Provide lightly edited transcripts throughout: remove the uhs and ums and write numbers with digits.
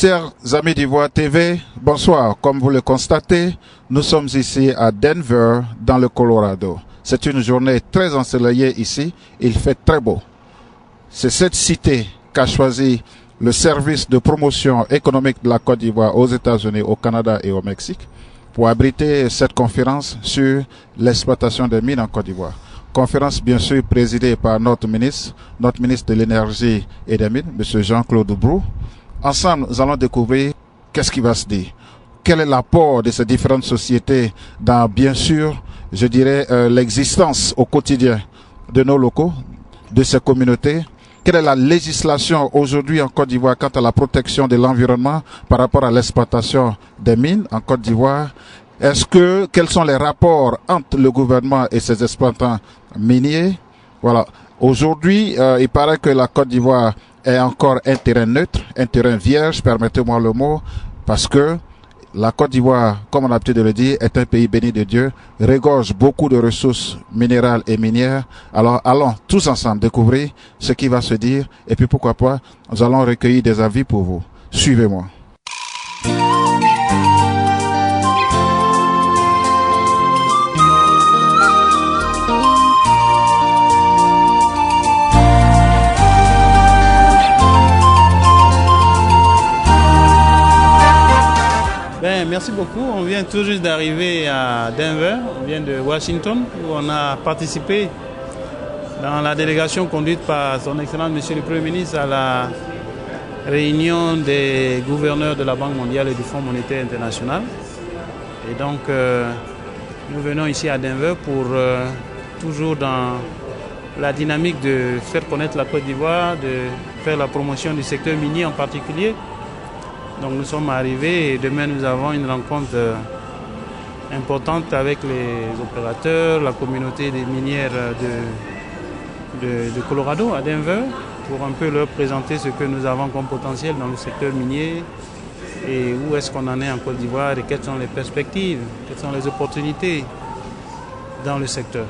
Chers amis d'Ivoire TV, bonsoir. Comme vous le constatez, nous sommes ici à Denver, dans le Colorado. C'est une journée très ensoleillée ici, il fait très beau. C'est cette cité qu'a choisi le service de promotion économique de la Côte d'Ivoire aux États-Unis, au Canada et au Mexique pour abriter cette conférence sur l'exploitation des mines en Côte d'Ivoire. Conférence bien sûr présidée par notre ministre de l'Énergie et des Mines, M. Jean-Claude Brou. Ensemble, nous allons découvrir qu'est-ce qui va se dire. Quel est l'apport de ces différentes sociétés dans, bien sûr, je dirais, l'existence au quotidien de nos locaux, de ces communautés. Quelle est la législation aujourd'hui en Côte d'Ivoire quant à la protection de l'environnement par rapport à l'exploitation des mines en Côte d'Ivoire? Quels sont les rapports entre le gouvernement et ses exploitants miniers? Voilà. Aujourd'hui, il paraît que la Côte d'Ivoire est encore un terrain neutre, un terrain vierge, permettez-moi le mot, parce que la Côte d'Ivoire, comme on a l'habitude de le dire, est un pays béni de Dieu, regorge beaucoup de ressources minérales et minières. Alors allons tous ensemble découvrir ce qui va se dire et puis pourquoi pas, nous allons recueillir des avis pour vous. Suivez-moi. Merci beaucoup. On vient tout juste d'arriver à Denver, on vient de Washington, où on a participé dans la délégation conduite par son Excellence Monsieur le Premier ministre à la réunion des gouverneurs de la Banque mondiale et du Fonds monétaire international. Et donc, nous venons ici à Denver pour toujours dans la dynamique de faire connaître la Côte d'Ivoire, de faire la promotion du secteur minier en particulier. Donc nous sommes arrivés et demain nous avons une rencontre importante avec les opérateurs, la communauté des minières de Colorado à Denver pour un peu leur présenter ce que nous avons comme potentiel dans le secteur minier et où est-ce qu'on en est en Côte d'Ivoire et quelles sont les perspectives, quelles sont les opportunités dans le secteur.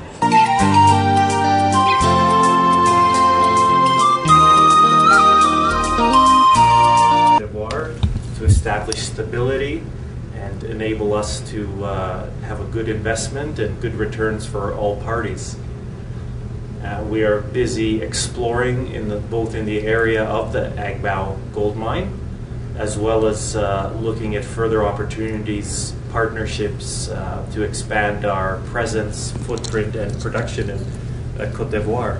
To establish stability and enable us to have a good investment and good returns for all parties. We are busy exploring both in the area of the Agbao gold mine, as well as looking at further opportunities, partnerships to expand our presence, footprint, and production in Côte d'Ivoire.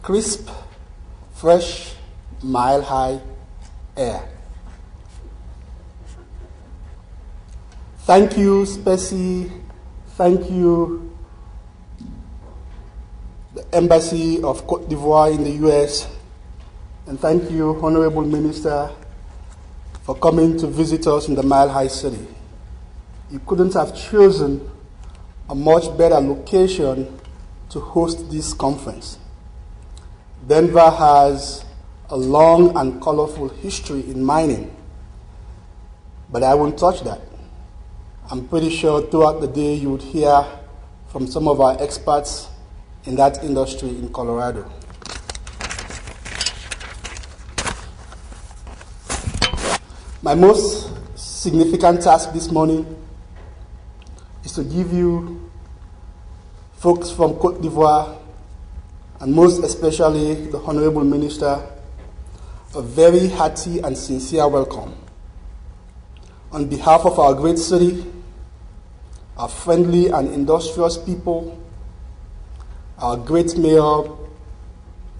Crisp, fresh, mile-high air. Thank you, Specie. Thank you, the Embassy of Côte d'Ivoire in the U.S. And thank you, Honorable Minister, for coming to visit us in the mile-high city. You couldn't have chosen a much better location to host this conference. Denver has a long and colorful history in mining, but I won't touch that. I'm pretty sure throughout the day you would hear from some of our experts in that industry in Colorado. My most significant task this morning is to give you folks from Côte d'Ivoire, and most especially the Honorable Minister, a very hearty and sincere welcome. On behalf of our great city, our friendly and industrious people, our great mayor,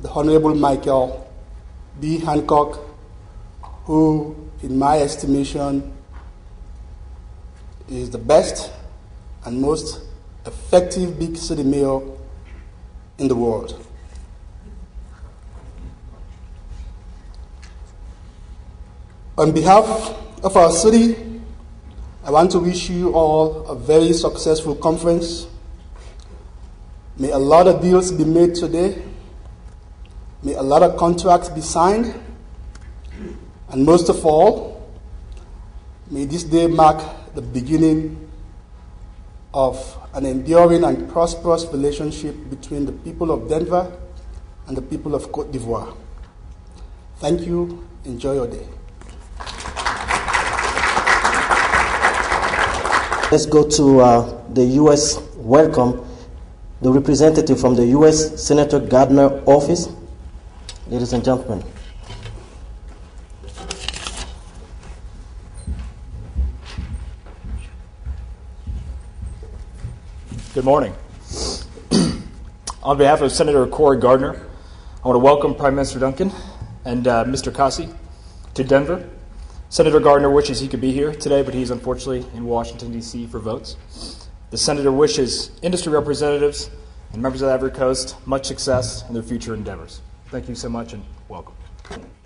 the Honorable Michael B. Hancock, who, in my estimation, is the best and most effective big city mayor in the world. On behalf of our city, I want to wish you all a very successful conference. May a lot of deals be made today. May a lot of contracts be signed. And most of all, may this day mark the beginning of an enduring and prosperous relationship between the people of Denver and the people of Côte d'Ivoire. Thank you. Enjoy your day. Let's go to the U.S. welcome the representative from the U.S. Senator Gardner office. Ladies and gentlemen. Good morning. On behalf of Senator Cory Gardner, I want to welcome Prime Minister Duncan and Mr. Kasi to Denver. Senator Gardner wishes he could be here today, but he's unfortunately in Washington, D.C. for votes. The Senator wishes industry representatives and members of the Ivory Coast much success in their future endeavors. Thank you so much and welcome.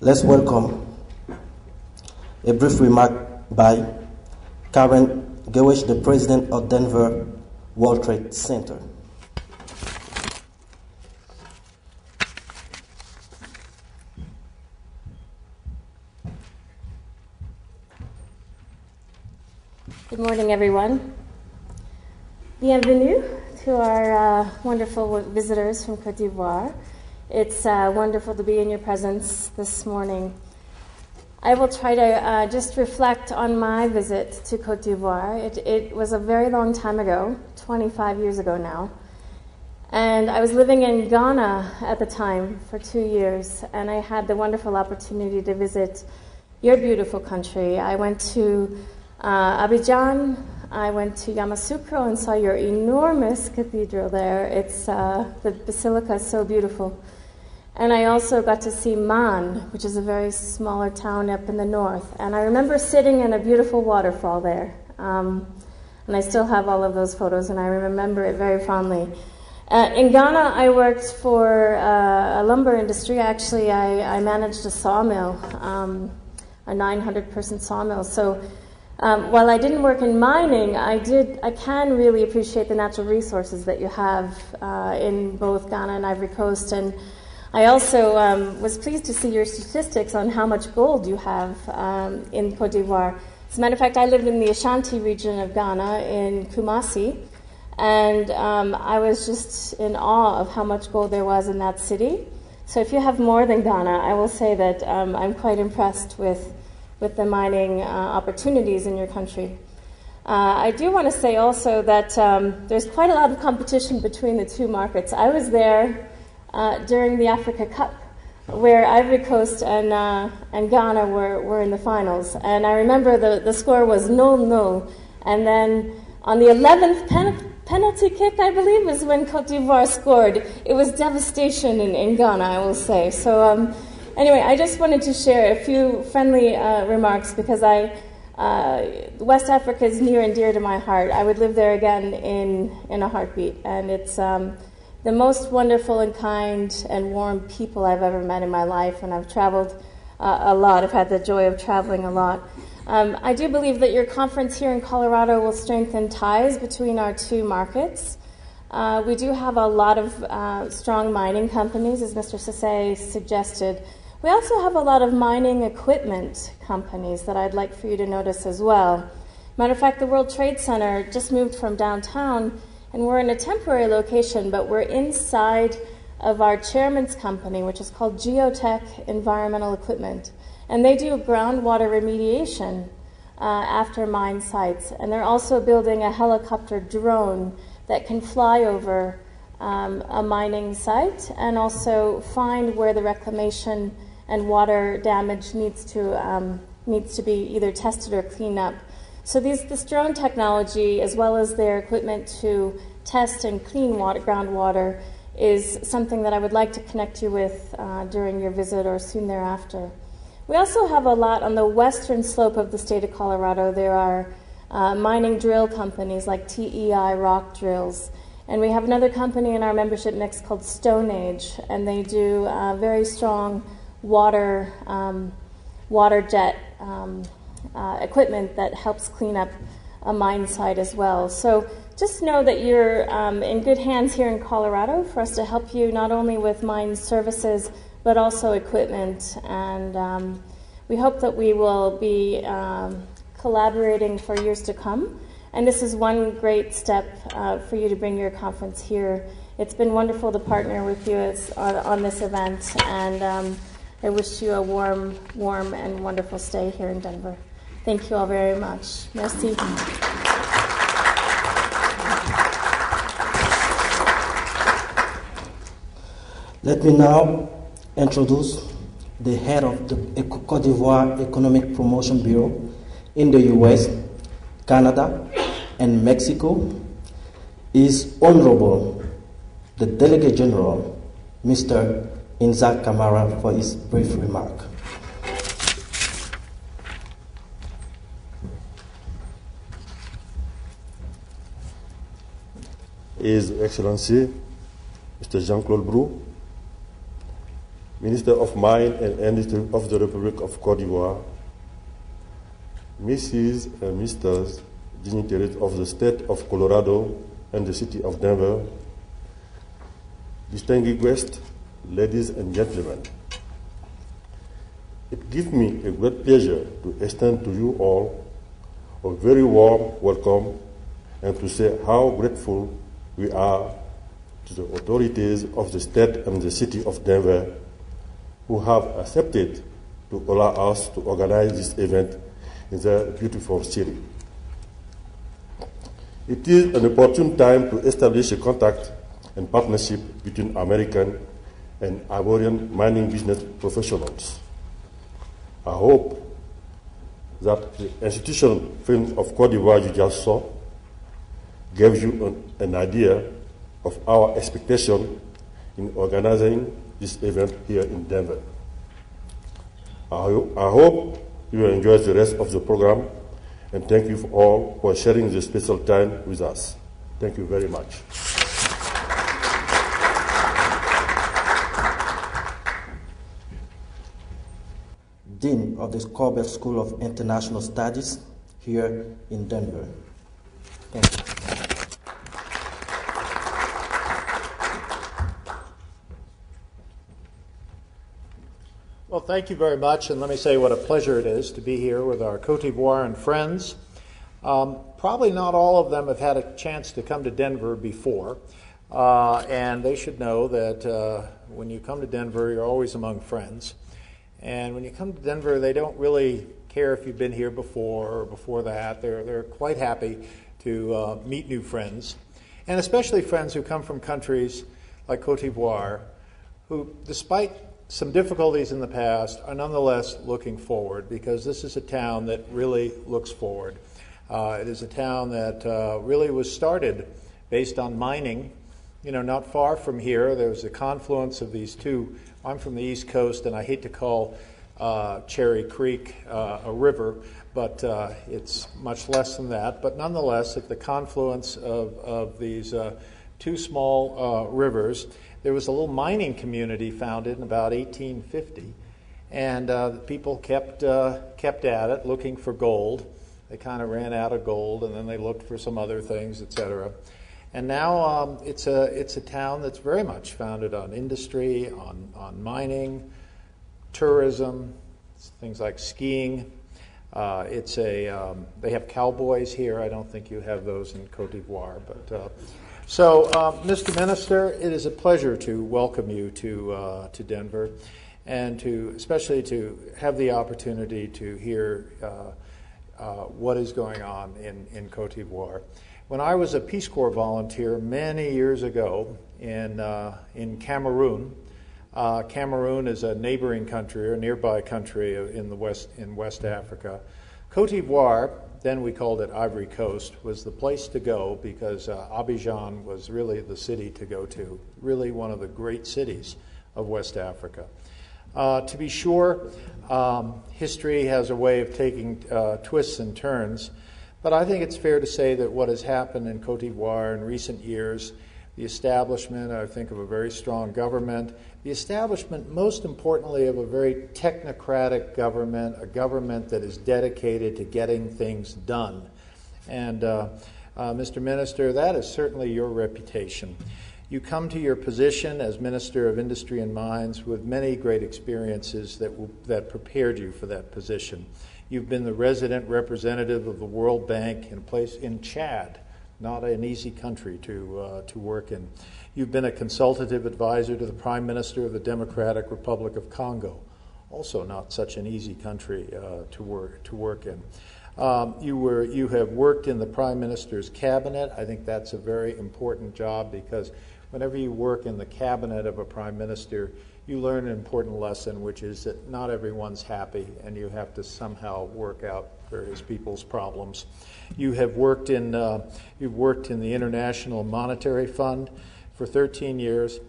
Let's welcome a brief remark by Karen Gewish, the President of Denver World Trade Center. Good morning, everyone. Bienvenue to our wonderful visitors from Côte d'Ivoire. It's wonderful to be in your presence this morning. I will try to just reflect on my visit to Côte d'Ivoire. It was a very long time ago, 25 years ago now. And I was living in Ghana at the time for 2 years, and I had the wonderful opportunity to visit your beautiful country. I went to Abidjan, I went to Yamoussoukro and saw your enormous cathedral there. It's the basilica is so beautiful. And I also got to see Man, which is a very smaller town up in the north. And I remember sitting in a beautiful waterfall there. And I still have all of those photos, and I remember it very fondly. In Ghana, I worked for a lumber industry. Actually, I managed a sawmill, a 900-person sawmill. So while I didn't work in mining, I can really appreciate the natural resources that you have in both Ghana and Ivory Coast. And I also was pleased to see your statistics on how much gold you have in Côte d'Ivoire. As a matter of fact, I lived in the Ashanti region of Ghana in Kumasi, and I was just in awe of how much gold there was in that city. So if you have more than Ghana, I will say that I'm quite impressed with the mining opportunities in your country. I do want to say also that there's quite a lot of competition between the two markets. I was there during the Africa Cup, where Ivory Coast and Ghana were in the finals. And I remember the score was 0-0. And then on the 11th penalty kick, I believe, was when Côte d'Ivoire scored. It was devastation in Ghana, I will say. So anyway, I just wanted to share a few friendly remarks because West Africa is near and dear to my heart. I would live there again in a heartbeat. And it's the most wonderful and kind and warm people I've ever met in my life, and I've traveled a lot. I've had the joy of traveling a lot. I do believe that your conference here in Colorado will strengthen ties between our two markets. We do have a lot of strong mining companies, as Mr. Sase suggested. We also have a lot of mining equipment companies that I'd like for you to notice as well. Matter of fact, the World Trade Center just moved from downtown, and we're in a temporary location, but we're inside of our chairman's company, which is called Geotech Environmental Equipment. And they do groundwater remediation after mine sites. And they're also building a helicopter drone that can fly over a mining site and also find where the reclamation and water damage needs to be either tested or cleaned up. So this drone technology, as well as their equipment to test and clean groundwater, is something that I would like to connect you with during your visit or soon thereafter. We also have a lot on the western slope of the state of Colorado. There are mining drill companies like TEI Rock Drills. And we have another company in our membership mix called Stone Age, and they do very strong water jet equipment that helps clean up a mine site as well. So just know that you're in good hands here in Colorado for us to help you not only with mine services, but also equipment. And We hope that we will be collaborating for years to come. And this is one great step for you to bring your conference here. It's been wonderful to partner with you on this event, and I wish you a warm and wonderful stay here in Denver. Thank you all very much. Merci. Let me now introduce the head of the Côte d'Ivoire Economic Promotion Bureau in the US, Canada, and Mexico, is Honorable the Delegate General, Mr. Inza Kamara, for his brief remark. His Excellency, Mr. Jean-Claude Brou, Minister of Mine and Industry of the Republic of Côte d'Ivoire, Mrs. and Mr. dignitaries of the State of Colorado and the City of Denver, distinguished guests, ladies and gentlemen. It gives me a great pleasure to extend to you all a very warm welcome and to say how grateful we are to the authorities of the state and the city of Denver who have accepted to allow us to organize this event in their beautiful city. It is an opportune time to establish a contact and partnership between American and Ivorian mining business professionals. I hope that the institutional film of Côte d'Ivoire you just saw gives you an idea of our expectation in organizing this event here in Denver. I hope you will enjoy the rest of the program, and thank you all for sharing this special time with us. Thank you very much. Dean of the Corbett School of International Studies here in Denver. Thank you. Well, thank you very much, and let me say what a pleasure it is to be here with our Côte d'Ivoirean friends. Probably not all of them have had a chance to come to Denver before, and they should know that when you come to Denver, you're always among friends. And when you come to Denver, they don't really care if you've been here before or before that. They're quite happy to meet new friends, and especially friends who come from countries like Côte d'Ivoire, who, despite some difficulties in the past, are nonetheless looking forward, because this is a town that really looks forward. It is a town that really was started based on mining. You know, not far from here, there was a confluence of these two. I'm from the East Coast, and I hate to call Cherry Creek a river, but it's much less than that. But nonetheless, at the confluence of these two small rivers, there was a little mining community founded in about 1850, and the people kept at it, looking for gold. They kind of ran out of gold, and then they looked for some other things, etc. And now it's a town that's very much founded on industry, on mining, tourism, things like skiing. They have cowboys here. I don't think you have those in Côte d'Ivoire, but. So, Mr. Minister, it is a pleasure to welcome you to Denver, and especially to have the opportunity to hear what is going on in Côte d'Ivoire. When I was a Peace Corps volunteer many years ago in Cameroon, Cameroon is a neighboring country or nearby country in West Africa. Côte d'Ivoire, then we called it Ivory Coast, was the place to go because Abidjan was really the city to go to, really one of the great cities of West Africa. To be sure, history has a way of taking twists and turns, but I think it's fair to say that what has happened in Côte d'Ivoire in recent years, the establishment, I think, of a very strong government, the establishment, most importantly, of a very technocratic government, a government that is dedicated to getting things done. And Mr. Minister, that is certainly your reputation. You come to your position as Minister of Industry and Mines with many great experiences that prepared you for that position. You've been the resident representative of the World Bank in a place in Chad, not an easy country to work in. You've been a consultative advisor to the Prime Minister of the Democratic Republic of Congo, also not such an easy country to work in. You have worked in the Prime Minister's cabinet. I think that's a very important job because whenever you work in the cabinet of a Prime Minister, you learn an important lesson, which is that not everyone's happy and you have to somehow work out various people's problems. You have worked in you've worked in the International Monetary Fund for 13 years.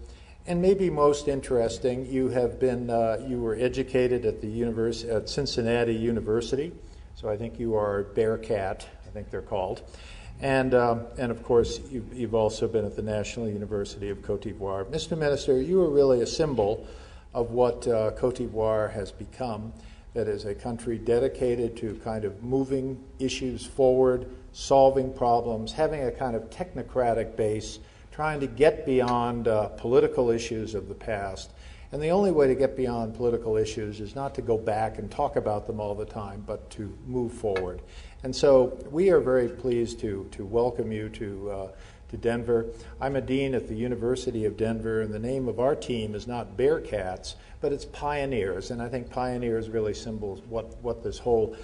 And maybe most interesting, you have been you were educated at at Cincinnati University. So I think you are a Bearcat, I think they're called. And of course, you've also been at the National University of Côte d'Ivoire. Mr. Minister, you are really a symbol of what Côte d'Ivoire has become, that is a country dedicated to kind of moving issues forward, solving problems, having a kind of technocratic base, trying to get beyond political issues of the past. And the only way to get beyond political issues is not to go back and talk about them all the time, but to move forward. And so we are very pleased to welcome you to Denver. I'm a dean at the University of Denver, and the name of our team is not Bearcats, but it's Pioneers. And I think Pioneers really symbols what this whole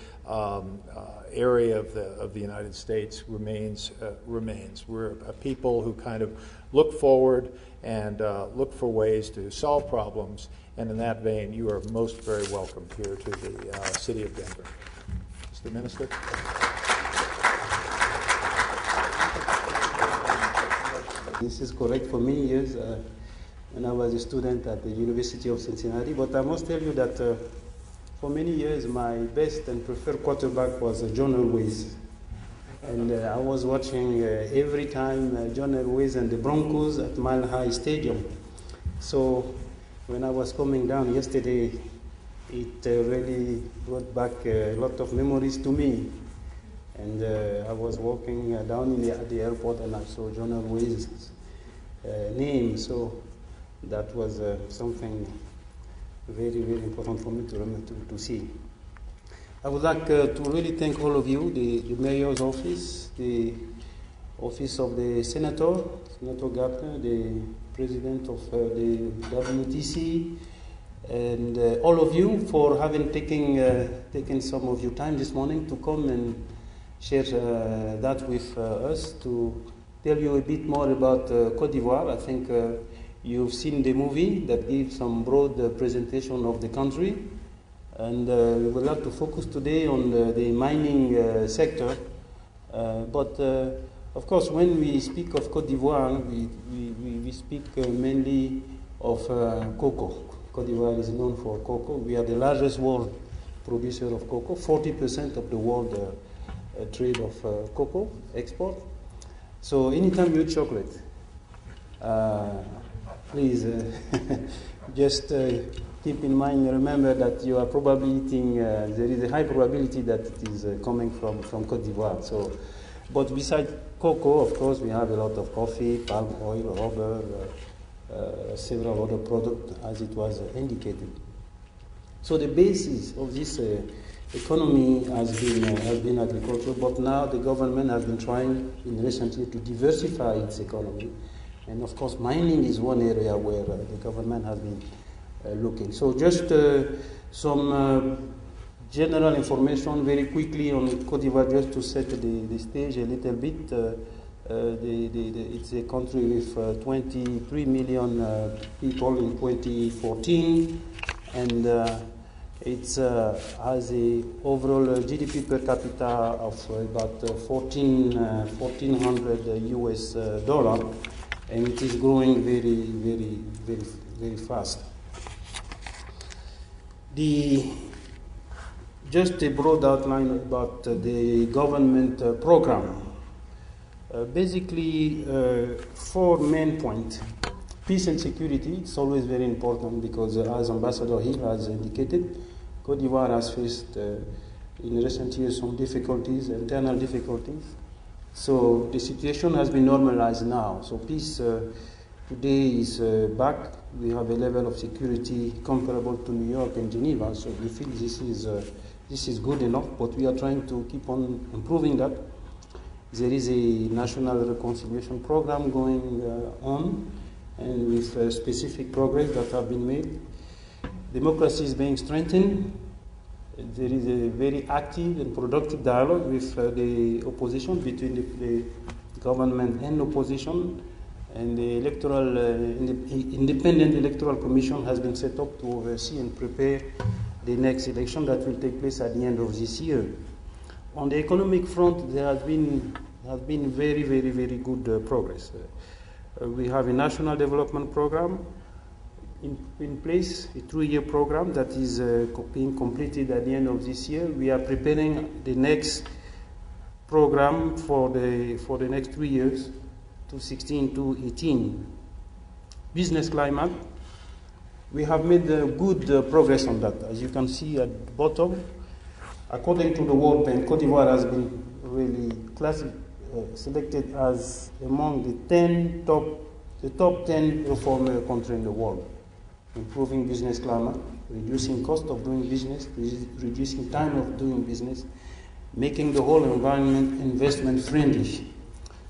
area of the United States remains. We're a people who kind of look forward and look for ways to solve problems. And in that vein, you are most very welcome here to the city of Denver. Mr. Minister. This is correct for many years when I was a student at the University of Cincinnati. But I must tell you that for many years, my best and preferred quarterback was John Elway. And I was watching every time John Elway and the Broncos at Mile High Stadium. So when I was coming down yesterday, it really brought back a lot of memories to me. And I was walking down at the airport and I saw John Elway's name. So that was something very, very important for me to see. I would like to really thank all of you, the mayor's office, the office of the Senator Gardner, the president of the WTC, and all of you for having taken some of your time this morning to come and share that with us, to tell you a bit more about Côte d'Ivoire. I think you've seen the movie that gives some broad presentation of the country. And we would like to focus today on the mining sector. But of course, when we speak of Côte d'Ivoire, we speak mainly of cocoa. Côte d'Ivoire is known for cocoa. We are the largest world producer of cocoa, 40% of the world trade of cocoa export. So anytime you eat chocolate, please just keep in mind, remember that you are probably eating, there is a high probability that it is coming from Côte d'Ivoire. So, but besides cocoa, of course, we have a lot of coffee, palm oil, rubber, several other products, as it was indicated. So the basis of this economy has been agriculture, but now the government has been trying in recent years to diversify its economy. And of course, mining is one area where the government has been looking. So just some general information very quickly on Côte d'Ivoire, just to set the stage a little bit. It's a country with 23 million people in 2014, and it has a overall GDP per capita of about $1,400 US, and it is growing very, very, very, very fast. Just a broad outline about the government program. Basically, 4 main points. Peace and security, it's always very important because as Ambassador Hill has indicated, Côte d'Ivoire has faced in recent years some difficulties, internal difficulties. So the situation has been normalized now. So peace today is back. We have a level of security comparable to New York and Geneva, so we feel this is good enough, but we are trying to keep on improving that. There is a national reconciliation program going on, and with specific progress that have been made. Democracy is being strengthened. There is a very active and productive dialogue with the opposition, between the government and opposition, and the independent electoral commission has been set up to oversee and prepare the next election that will take place at the end of this year. On the economic front, there has been very, very, very good progress. We have a national development program in place, a 2-year program that is being completed at the end of this year. We are preparing the next program for the next 3 years, 2016 to 18. Business climate, we have made good progress on that. As you can see at the bottom, according to the World Bank, Côte d'Ivoire has been really selected as among the top 10 reformer countries in the world. Improving business climate, reducing cost of doing business, reducing time of doing business, making the whole environment investment friendly.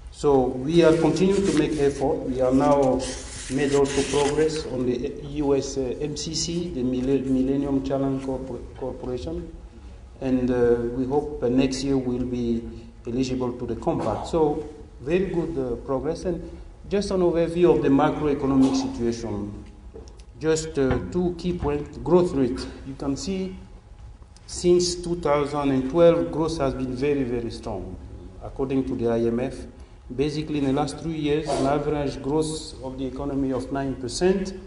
So we are continuing to make effort. We are now made also progress on the US MCC, the Millennium Challenge Corporation, and we hope next year we'll be eligible to the compact. So very good progress. And just an overview of the macroeconomic situation. Just 2 key points. Growth rate. You can see since 2012, growth has been very, very strong. According to the IMF, basically in the last 3 years, an average growth of the economy of 9%,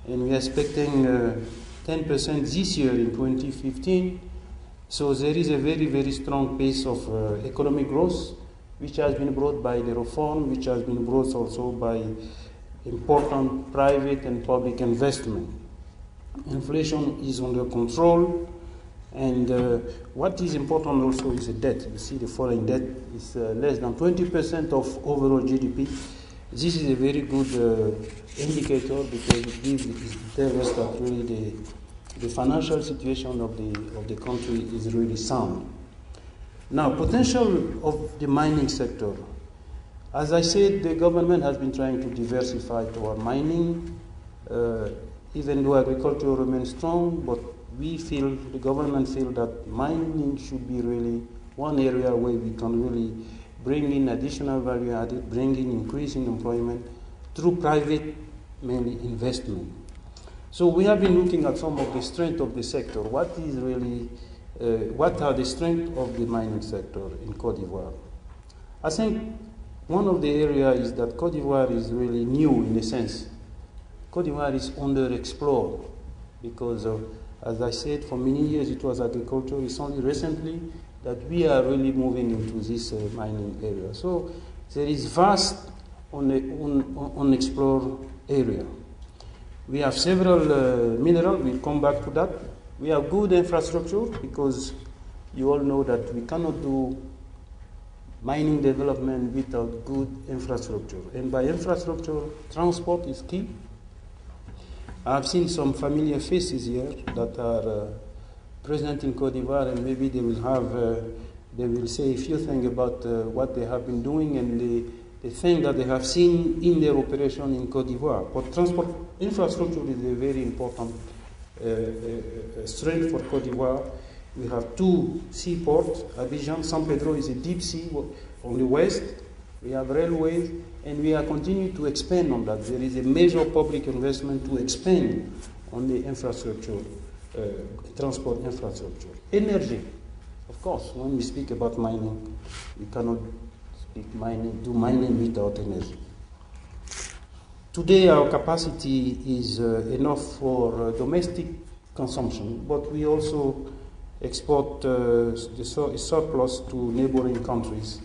and we are expecting 10% this year in 2015. So there is a very, very strong pace of economic growth, which has been brought by the reform, which has been brought also by important private and public investment. Inflation is under control, and what is important also is the debt. You see the foreign debt is less than 20% of overall GDP. This is a very good indicator, because it tells us that really the financial situation of the country is really sound. Now, potential of the mining sector. As I said, the government has been trying to diversify toward mining, even though agriculture remains strong, but the government feels that mining should be really one area where we can really bring in additional value added, bring in increasing employment through private, mainly investment. So we have been looking at some of the strength of the sector. What are the strengths of the mining sector in Côte d'Ivoire? I think one of the areas is that Côte d'Ivoire is really new in a sense. Côte d'Ivoire is underexplored because, as I said, for many years it was agriculture. It's only recently that we are really moving into this mining area. So there is vast unexplored area. We have several minerals. We'll come back to that. We have good infrastructure, because you all know that we cannot do mining development without good infrastructure. And by infrastructure, transport is key. I've seen some familiar faces here that are present in Côte d'Ivoire, and maybe they will say a few things about what they have been doing and the thing that they have seen in their operation in Côte d'Ivoire. But transport infrastructure is a very important strength for Côte d'Ivoire. We have 2 seaports. Abidjan, San Pedro is a deep sea on the west. We have railways, and we are continuing to expand on that. There is a major public investment to expand on the infrastructure, transport infrastructure. Energy, of course, when we speak about mining, we cannot do mining without energy. Today our capacity is enough for domestic consumption, but we also export the surplus to neighboring countries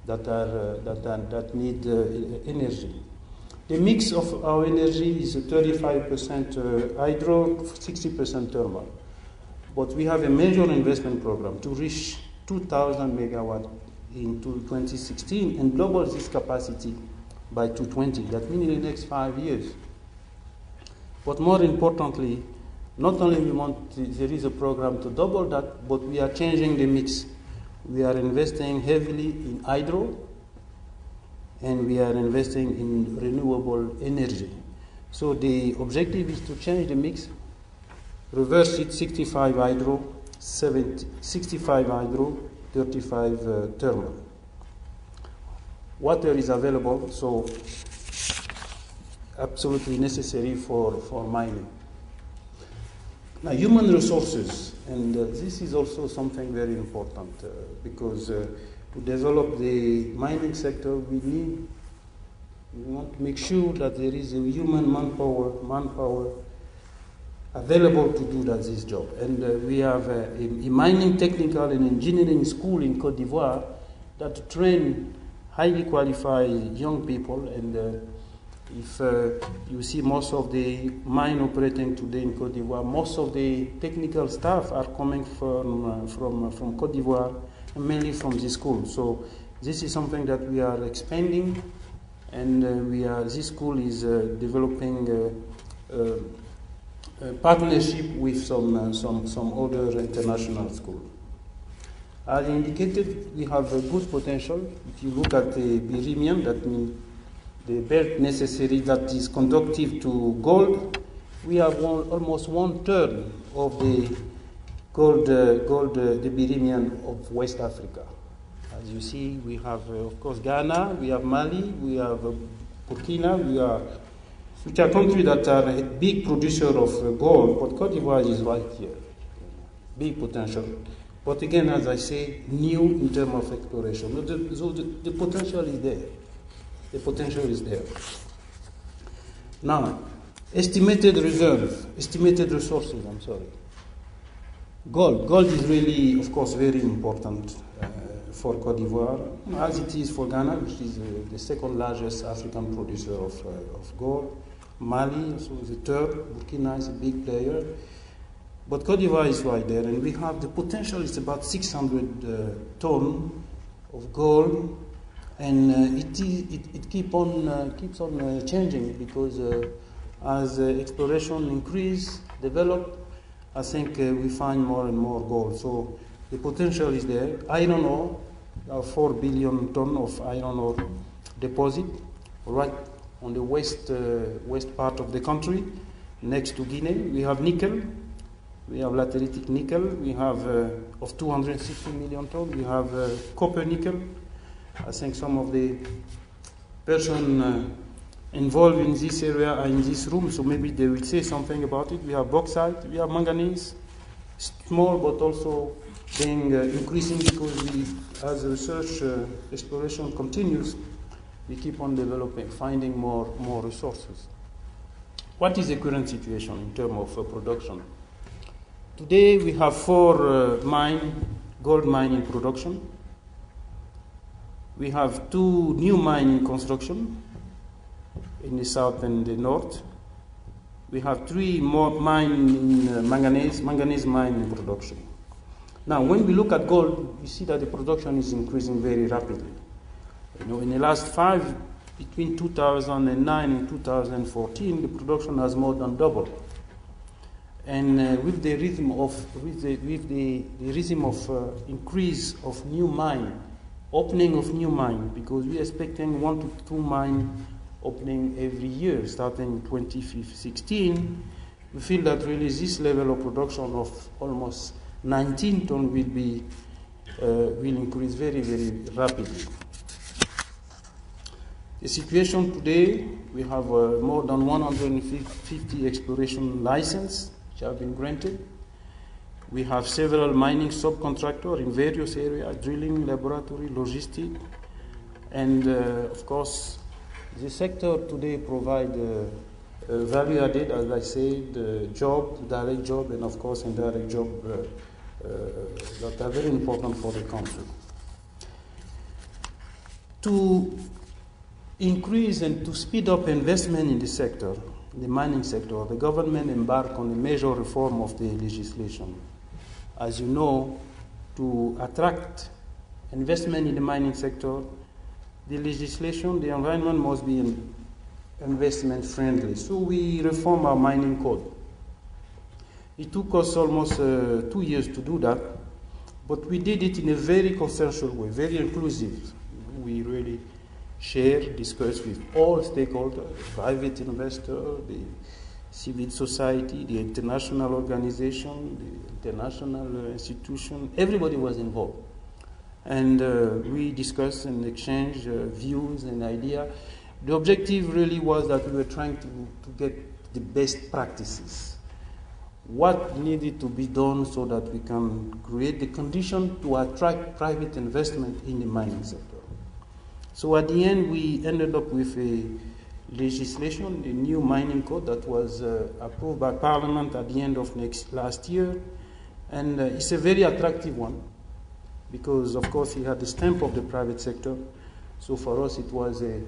that need energy. The mix of our energy is 35% hydro, 60% thermal. But we have a major investment program to reach 2,000 megawatts in 2016 and double this capacity by 2020. That means in the next 5 years. But more importantly, not only there is a program to double that, but we are changing the mix. We are investing heavily in hydro, and we are investing in renewable energy. So the objective is to change the mix, reverse it, 65 hydro, 65 hydro, 35 thermal. Water is available, so absolutely necessary for mining. Now, human resources, and this is also something very important because to develop the mining sector, we want to make sure that there is a human manpower available to do this job. And we have a mining technical and engineering school in Côte d'Ivoire that train highly qualified young people. And if you see most of the mine operating today in Côte d'Ivoire, most of the technical staff are coming from Côte d'Ivoire, and mainly from this school. So this is something that we are expanding, and this school is developing a partnership with some other international schools. As indicated, we have a good potential. If you look at the beryllium, that means the belt necessary that is conductive to gold, we have almost 1/3 of the the beryllium of West Africa. As you see, we have, of course, Ghana, we have Mali, we have Burkina, which are countries that are a big producer of gold, but Côte d'Ivoire is right here. Big potential. But again, as I say, new in terms of exploration. So the potential is there. The potential is there. Now, estimated resources, Gold is really, of course, very important for Côte d'Ivoire, as it is for Ghana, which is the second largest African producer of gold. Mali, also the third. Burkina is a big player. But Côte d'Ivoire is right there, and we have the potential is about 600 tons of gold, and it keeps on changing because as exploration increase, develop, I think we find more and more gold. So the potential is there. Iron ore, 4 billion tons of iron ore deposit right on the west part of the country, next to Guinea. We have nickel. We have lateritic nickel. We have of 260 million tons. We have copper nickel. I think some of the person involved in this area are in this room, so maybe they will say something about it. We have bauxite. We have manganese, small but also being increasing because as research exploration continues, we keep on developing, finding more resources. What is the current situation in terms of production? Today we have 4 gold mines in production. We have 2 new mines in construction in the south and the north. We have 3 more mines in manganese mine in production. Now, when we look at gold, we see that the production is increasing very rapidly. In the last 5, between 2009 and 2014, the production has more than doubled. And with the rhythm of increase of new mine, opening of new mine, because we are expecting 1 to 2 mine opening every year, starting in 2016, we feel that really this level of production of almost 19 tons will increase very, very rapidly. The situation today, we have more than 150 exploration licenses which have been granted. We have several mining subcontractors in various areas, drilling, laboratory, logistics, and of course, the sector today provides value added, as I said, job, direct job, and of course indirect job that are very important for the country. To increase and to speed up investment in the sector, the mining sector, the government embarked on a major reform of the legislation. As you know, to attract investment in the mining sector, the legislation, the environment must be investment friendly. So we reform our mining code. It took us almost 2 years to do that, but we did it in a very consensual way, very inclusive. We really share, discuss with all stakeholders, private investors, the civil society, the international organization, the international institution. Everybody was involved. And we discussed and exchanged views and ideas. The objective really was that we were trying to get the best practices. What needed to be done so that we can create the condition to attract private investment in the mining sector. So at the end, we ended up with a legislation, the new mining code that was approved by Parliament at the end of last year. And it's a very attractive one because, of course, it had the stamp of the private sector. So for us, it was a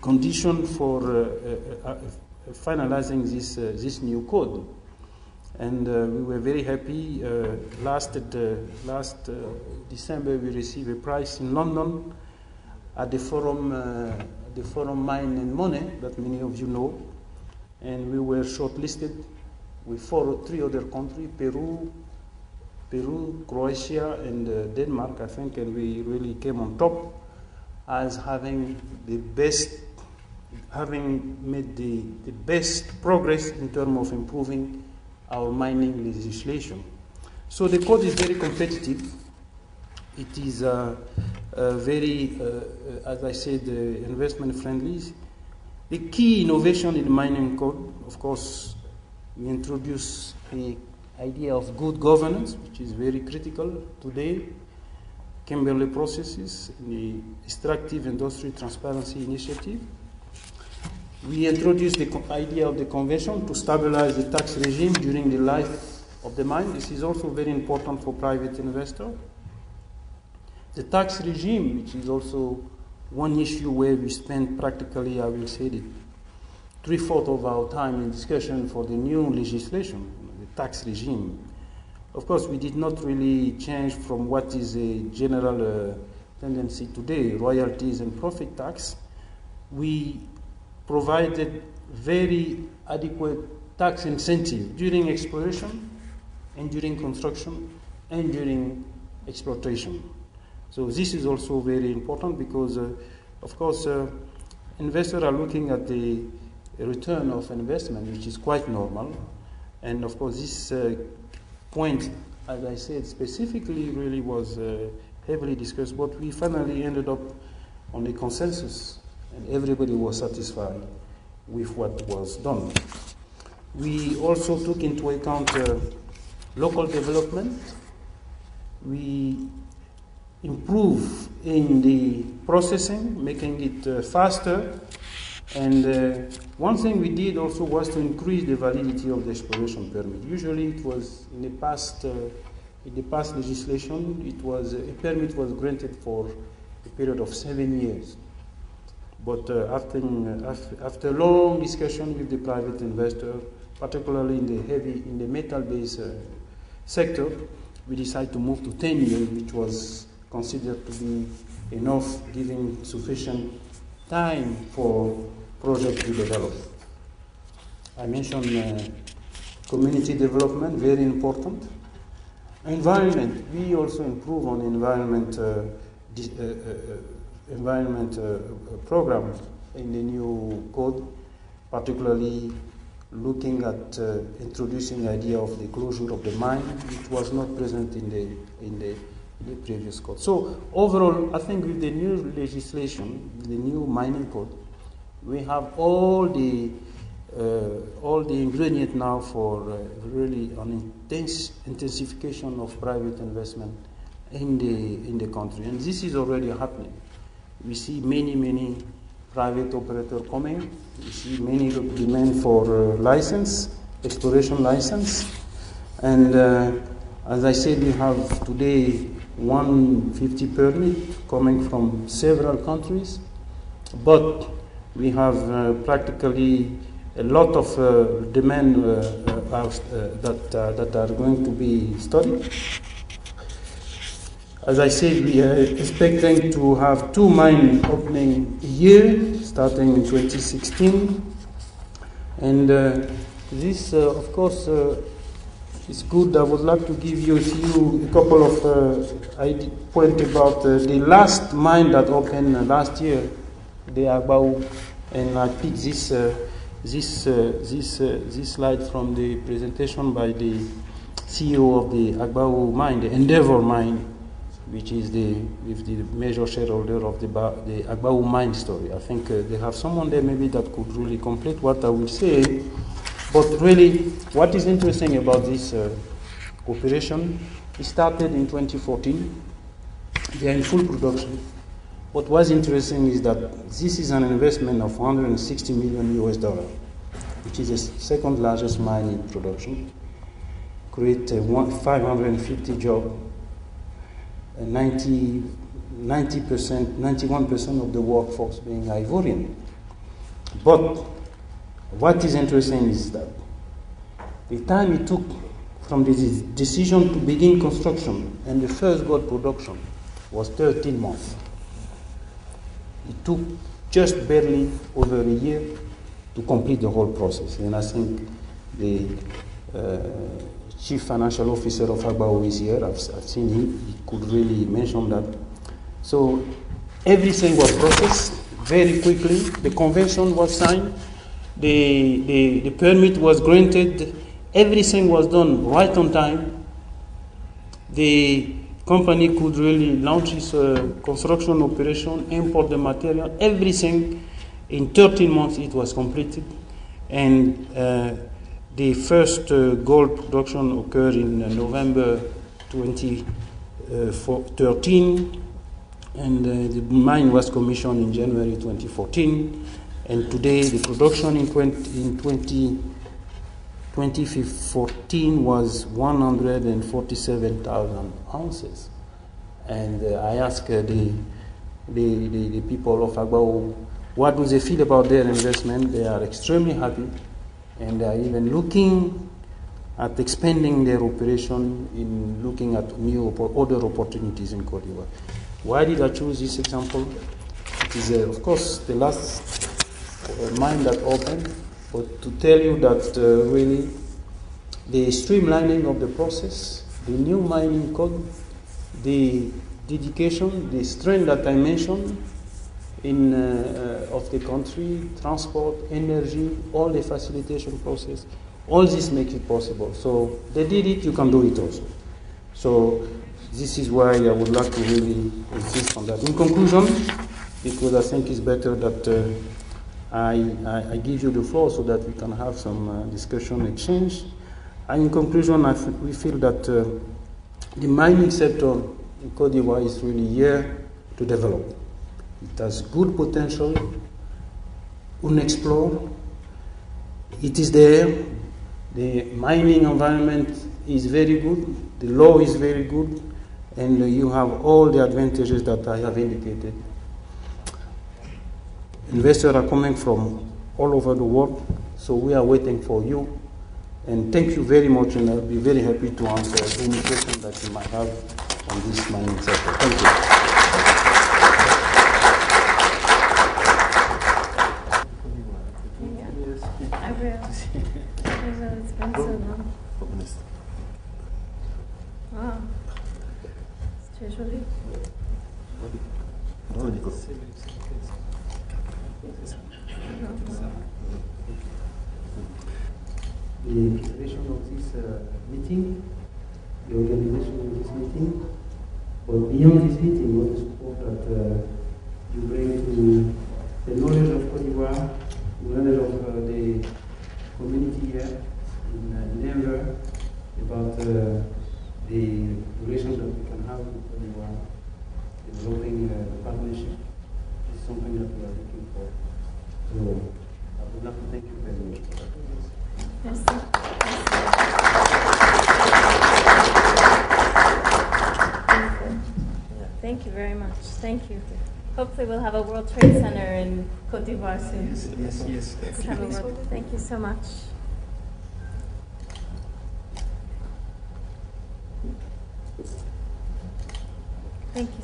condition for finalizing this new code. And we were very happy. Last December, we received a prize in London at the Forum Mine and Money that many of you know. And we were shortlisted with 3 other countries, Peru, Croatia, and Denmark, I think, and we really came on top as having made the best progress in terms of improving our mining legislation. So the code is very competitive. It is very, as I said, investment friendly. The key innovation in the mining code, of course, we introduce the idea of good governance, which is very critical today. Kimberley processes, the extractive industry transparency initiative. We introduced the idea of the convention to stabilize the tax regime during the life of the mine. This is also very important for private investors. The tax regime, which is also one issue where we spend practically, I will say, 3/4 of our time in discussion for the new legislation, the tax regime. Of course, we did not really change from what is a general tendency today, royalties and profit tax. We provided very adequate tax incentive during exploration and during construction and during exploitation. So this is also very important because, of course, investors are looking at the return of investment, which is quite normal. And of course, this point, as I said, specifically really was heavily discussed, but we finally ended up on a consensus and everybody was satisfied with what was done. We also took into account local development. We improved in the processing, making it faster. And one thing we did also was to increase the validity of the exploration permit. Usually it was in the past legislation, it was a permit was granted for a period of 7 years. But after long discussion with the private investor, particularly in the metal-based sector, we decided to move to 10 years, which was considered to be enough, giving sufficient time for projects to develop. I mentioned community development, very important. Environment, we also improve on environment program in the new code, particularly looking at introducing the idea of the closure of the mine, which was not present in the previous code. So overall, I think with the new legislation, the new mining code, we have all the ingredients now for really an intensification of private investment in the country, and this is already happening. We see many private operators coming. We see many demand for license, exploration license, and as I said, we have today 150 permits coming from several countries, but we have practically a lot of demand that are going to be studied. As I said, we are expecting to have 2 mines opening a year, starting in 2016. And this, of course, is good. I would like to give you a couple of points about the last mine that opened last year, the Agbao. And I picked this slide from the presentation by the CEO of the Agbao mine, the Endeavor mine, which is the major shareholder of the Agbao mine story. I think they have someone there maybe that could really complete what I will say. But really, what is interesting about this operation, it started in 2014. They are in full production. What was interesting is that this is an investment of $160 million US, which is the second largest mine in production. Create 550 jobs, 91% of the workforce being Ivorian. But what is interesting is that the time it took from the decision to begin construction and the first gold production was 13 months. It took just barely over a year to complete the whole process. And I think the Chief Financial Officer of Agbao is here. I've seen him. He could really mention that. So everything was processed very quickly. The convention was signed. The permit was granted. Everything was done right on time. The company could really launch its construction operation, import the material, everything. In 13 months it was completed. And the first gold production occurred in November 2013, and the mine was commissioned in January 2014. And today the production in 2014 was 147,000 ounces. And I asked the people of Agbao, what do they feel about their investment? They are extremely happy, and they are even looking at expanding their operation, in looking at other opportunities in Côte d'Ivoire. Why did I choose this example? It is, of course, the last mine that opened, but to tell you that really the streamlining of the process, the new mining code, the dedication, the strength that I mentioned of the country, transport, energy, all the facilitation process, all this makes it possible. So they did it, you can do it also. So this is why I would like to really insist on that. In conclusion, because I think it's better that I give you the floor so that we can have some discussion exchange. And in conclusion, we feel that the mining sector in Côte d'Ivoire is really here to develop. It has good potential, unexplored. It is there. The mining environment is very good. The law is very good. And you have all the advantages that I have indicated. Investors are coming from all over the world, so we are waiting for you. And thank you very much, and I'll be very happy to answer any question that you might have on this mining sector. Thank you. Avril. It's been so long. Wow. C'est très joli. The preparation of this meeting, the organization of this meeting, but beyond this meeting, what the support that you bring to the knowledge of Côte d'Ivoire, the knowledge of the community here in Denver, about the relations that we can have with Côte d'Ivoire, developing the partnership, is something that we are looking for. So I would like to thank you very much for that. Merci. Thank you very much. Thank you. Hopefully we'll have a World Trade Center in Côte d'Ivoire soon. Yes. Thank you so much.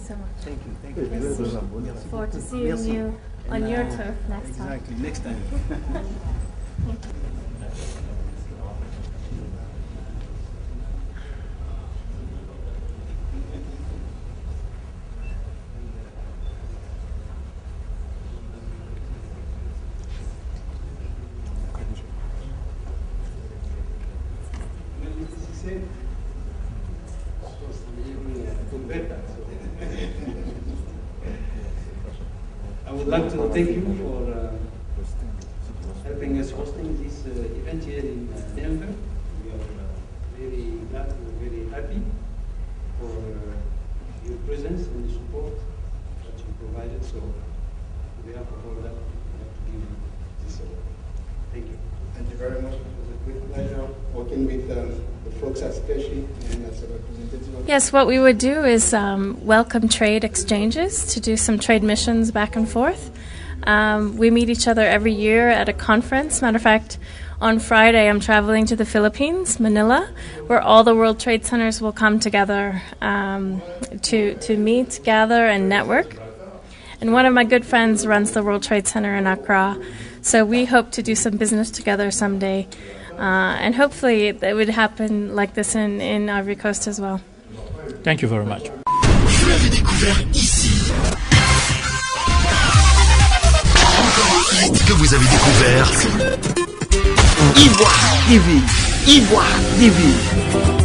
so much. Thank you. Thank you. Merci. Look forward to seeing you on your turf next time. Exactly. Next time. I would like to thank you for helping us hosting this event here in Denver. We are very glad, we're very happy for your presence and the support that you provided. So, on behalf of all that, I'd like to give you this award. Thank you. Thank you very much. It was a great pleasure working with the folks at Specie and as a representative of... Yes, what we would do is welcome trade exchanges, to do some trade missions back and forth. We meet each other every year at a conference. Matter of fact, on Friday I'm traveling to the Philippines, Manila, where all the World Trade Centers will come together to meet, gather, and network. And one of my good friends runs the World Trade Center in Accra, so we hope to do some business together someday. And hopefully it would happen like this in Ivory Coast as well. Thank you very much. Vous l'avez découvert ici. Encore un hit que vous avez découvert. Ivoire TV. Ivoire TV.